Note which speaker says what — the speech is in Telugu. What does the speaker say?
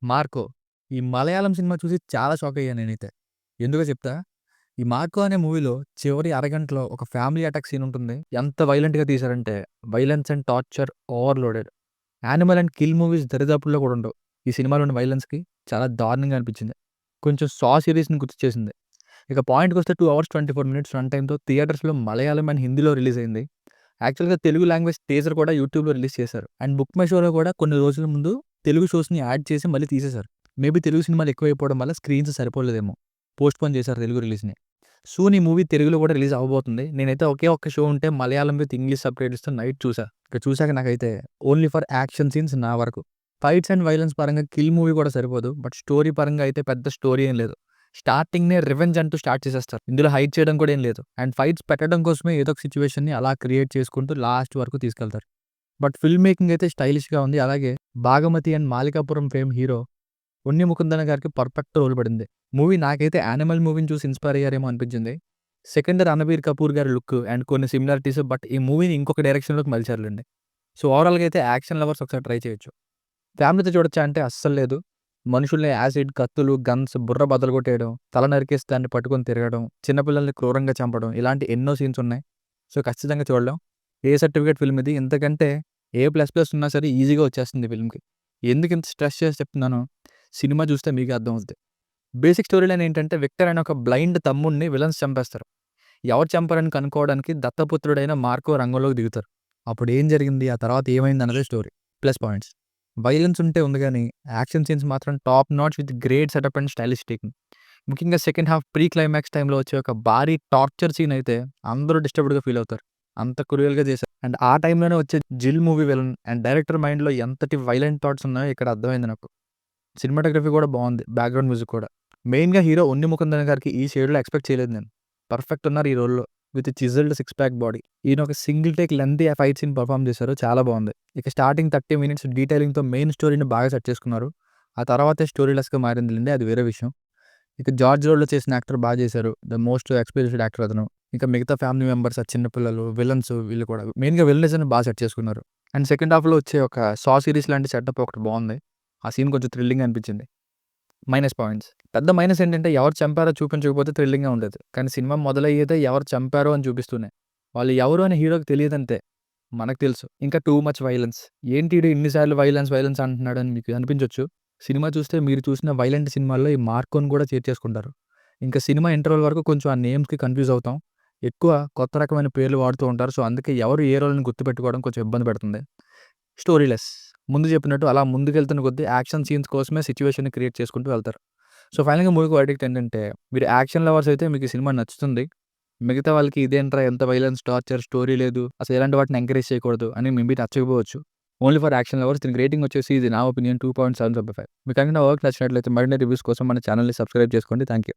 Speaker 1: 'మార్కో' ఈ మలయాళం సినిమా చూసి చాలా షాకయ్యాను నేనైతే. ఎందుకో చెప్తా? ఈ 'మార్కో' అనే మూవీలో చివరి అరగంటలో ఒక ఫ్యామిలీ అటాక్ సీన్ ఉంటుంది. ఎంత వైలెంట్‌గా తీశారంటే violence and torture overloaded. Animal and Kill movies దరిదాపుల్లో కూడా ఉండవు. ఈ సినిమాలోని వైలెన్స్‌కి చాలా దారుణంగా అనిపించింది. కొంచెం 'సా' సీరీస్‌ని గుర్తు చేసింది. ఇక పాయింట్‌కొస్తే 2 అవర్స్ 24 మినిట్స్ రన్ టైమ్‌తో థియేటర్స్‌లో మలయాళం అండ్ హిందీలో రిలీజ్ అయింది. యాక్చువల్‌గా తెలుగు లాంగ్వేజ్ టీజర్ కూడా యూట్యూబ్‌లో రిలీజ్ చేశారు. అండ్ బుక్ మై షోలో కూడా కొన్ని రోజుల ముందు తెలుగు షోస్‌ని యాడ్ చేసి మళ్ళీ తీసేశారు. మేబీ తెలుగు సినిమాలు ఎక్కువైపోవడం వల్ల స్క్రీన్స్ సరిపోలేదేమో. పోస్ట్‌పోన్ చేశారు తెలుగు రిలీజ్‌ని. సూన్ ఈ మూవీ తెలుగులో కూడా రిలీజ్ అవ్వబోతుంది. నేనైతే ఒకే ఒక్క షో ఉంటే మలయాళం విత్ ఇంగ్లీష్ సబ్‌టైటిల్స్‌తో నైట్ చూసా. ఇక చూసాక నాకైతే ఓన్లీ ఫర్ యాక్షన్ సీన్స్ నా వరకు. ఫైట్స్ అండ్ వయలెన్స్ పరంగా 'కిల్' మూవీ కూడా సరిపోదు. బట్ స్టోరీ పరంగా అయితే పెద్ద స్టోరీ ఏం లేదు. స్టార్టింగ్‌నే రివెంజ్ అంటూ స్టార్ట్ చేసేస్తారు. ఇందులో హైడ్ చేయడం కూడా ఏం లేదు. అండ్ ఫైట్స్ పెట్టడం కోసమే ఏదో ఒక సిట్యుయేషన్‌ని అలా క్రియేట్ చేసుకుంటూ లాస్ట్ వరకు తీసుకెళ్తారు. బట్ ఫిల్మ్ మేకింగ్ అయితే స్టైలిష్‌గా ఉంది. అలాగే 'Bhaagamathie' and 'Malikappuram' fame hero Unni Mukundan గారికి పర్ఫెక్ట్ రోల్ పడింది. మూవీ నాకైతే 'యానిమల్' మూవీని చూసి ఇన్‌స్పైర్ అయ్యారేమో అనిపించింది. సెకండ్ 'రణబీర్ కపూర్' గారి లుక్ అండ్ కొన్ని సిమిలారిటీస్ బట్ ఈ మూవీని ఇంకొక డైరెక్షన్‌లోకి మలిచారులెండి. సో ఓవరాల్‌గా అయితే యాక్షన్ లవర్స్ ఒకసారి ట్రై చేయొచ్చు. ఫ్యామిలీతో చూడొచ్చా అంటే అస్సలు లేదు. మనుషుల్ని యాసిడ్, కత్తులు, గన్స్, బుర్ర బద్దలుగొట్టేయడం, తల నరికేసి దాన్ని పట్టుకొని తిరగడం, చిన్న పిల్లల్ని క్రూరంగా చంపడం ఇలాంటి ఎన్నో సీన్స్ ఉన్నాయి. సో ఖచ్చితంగా చూడలేం. ఏ సర్టిఫికేట్ ఫిల్మ్ ఇది. ఇంతకంటే ఏ ప్లస్ ప్లస్ ఉన్నా సరే ఈజీగా వచ్చేస్తుంది ఫిల్మ్‌కి. ఎందుకింత స్ట్రెస్ చేసి చెప్తున్నానో సినిమా చూస్తే మీకే అర్థమవుద్ది. బేసిక్ స్టోరీ లైన్ ఏంటంటే విక్టర్ అనే ఒక బ్లైండ్ తమ్ముడిని విలన్స్ చంపేస్తారు. ఎవరు చంపారని కనుక్కోవడానికి దత్తపుత్రుడైన మార్కో రంగంలోకి దిగుతారు. అప్పుడు ఏం జరిగింది? ఆ తర్వాత ఏమైందన్నదే స్టోరీ. Plus points. వైలెన్స్ ఉంటే ఉంది గానీ, యాక్షన్ సీన్స్ మాత్రం top notch with great setup and stylish taking. ముఖ్యంగా సెకండ్ హాఫ్ ప్రీ క్లైమాక్స్ టైమ్‌లో వచ్చే ఒక భారీ టార్చర్ సీన్ అయితే అందరూ డిస్టర్బ్డ్‌గా ఫీల్ అవుతారు. అంత క్రూయల్‌గా చేశారు. అండ్ ఆ టైమ్‌లోనే వచ్చే 'జిల్' మూవీ విలన్ అండ్ డైరెక్టర్ మైండ్‌లో ఎంతటి వైలెంట్ థాట్స్ ఉన్నాయో ఇక్కడ అర్థమైంది నాకు. సినిమాటోగ్రఫీ కూడా బావుంది. బ్యాక్‌గ్రౌండ్ మ్యూజిక్ కూడా. మెయిన్‌గా హీరో ఉన్ని ముకుందన్ గారికి ఈ షేడ్‌లో ఎక్స్‌పెక్ట్ చేయలేదు నేను. పర్ఫెక్ట్ ఉన్నారు ఈ రోల్‌లో. With chiselled six pack body. ఈయన ఒక single take lengthy fight scene perform చేశారు. చాలా బావుంది. ఇక స్టార్టింగ్ 30 మినిట్స్ డీటెయిలింగ్‌తో మెయిన్ స్టోరీని బాగా సెట్ చేసుకున్నారు. ఆ తర్వాతే స్టోరీ లెస్‌గా మారిందిలెండి. అది వేరే విషయం. ఇక జార్జ్ రోల్‌లో చేసిన యాక్టర్ బా చేశారు. ద మోస్ట్ ఎక్స్‌పీరియన్స్‌డ్ యాక్టర్ అతను. ఇంకా మిగతా ఫ్యామిలీ మెంబర్స్, ఆ చిన్న పిల్లలు, విలన్స్ వీళ్ళు కూడా మెయిన్‌గా విలనిజంని బా సెట్ చేసుకున్నారు. అండ్ సెకండ్ హాఫ్‌లో వచ్చే ఒక 'సా' సీరీస్ లాంటి సెటప్ ఒకటి బావుంది. ఆ సీన్ కొంచెం థ్రిల్లింగ్‌గా అనిపించింది. Minus points. పెద్ద మైనస్ ఏంటంటే ఎవరు చంపారో చూపించకపోతే థ్రిల్లింగ్‌గా ఉండేది. కానీ సినిమా మొదలయ్యేదే ఎవరు చంపారో అని చూపిస్తూనే. వాళ్ళు ఎవరు అని హీరోకి తెలియదంతే. మనకు తెలుసు. ఇంకా టూ మచ్ వైలెన్స్. ఏంటి ఈడు ఇన్ని సార్లు వైలెన్స్, వైలెన్స్ అంటున్నాడని మీకు అనిపించొచ్చు. సినిమా చూస్తే మీరు చూసిన వైలెంట్ సినిమాల్లో ఈ 'మార్కో'ని కూడా చేర్చేసుకుంటారు. ఇంకా సినిమా ఇంటర్వల్ వరకు కొంచెం ఆ నేమ్స్‌కి కన్‌ఫ్యూజ్ అవుతాం. ఎక్కువ కొత్త రకమైన పేర్లు వాడుతూ ఉంటారు. సో, అందుకే ఎవరు ఏ రోల్‌ని గుర్తుపెట్టుకోవడం కొంచెం ఇబ్బంది పెడుతుంది. Story less. ముందు చెప్పినట్టు అలా ముందుకెళ్తున్న కొద్దీ యాక్షన్ సీన్స్ కోసమే సిట్యుయేషన్‌ని క్రియేట్ చేసుకుంటూ వెళ్తారు. సో, ఫైనల్‌గా మూవీకి వర్డిక్ట్ ఏంటంటే మీరు యాక్షన్ లవర్స్ అయితే మీకు ఈ సినిమా నచ్చుతుంది. మిగతా వాళ్ళకి ఇదేంట్రా ఎంత వైలెన్స్, టార్చర్, స్టోరీ లేదు. అసలు ఇలాంటి వాటిని ఎంకరేజ్ చేయకూడదు అని మేబీ నచ్చకపోవచ్చు. ఓన్లీ ఫర్ యాక్షన్ లవర్స్ దీనికి రేటింగ్ వచ్చేసి ఇది నా ఒపీనియన్ 2.75. మీకు కనుక నా వర్క్ నచ్చినట్లయితే మరిన్ని రివ్యూస్ కోసం మన ఛానెల్‌ని సబ్స్క్రైబ్ చేసుకోండి. Thank you.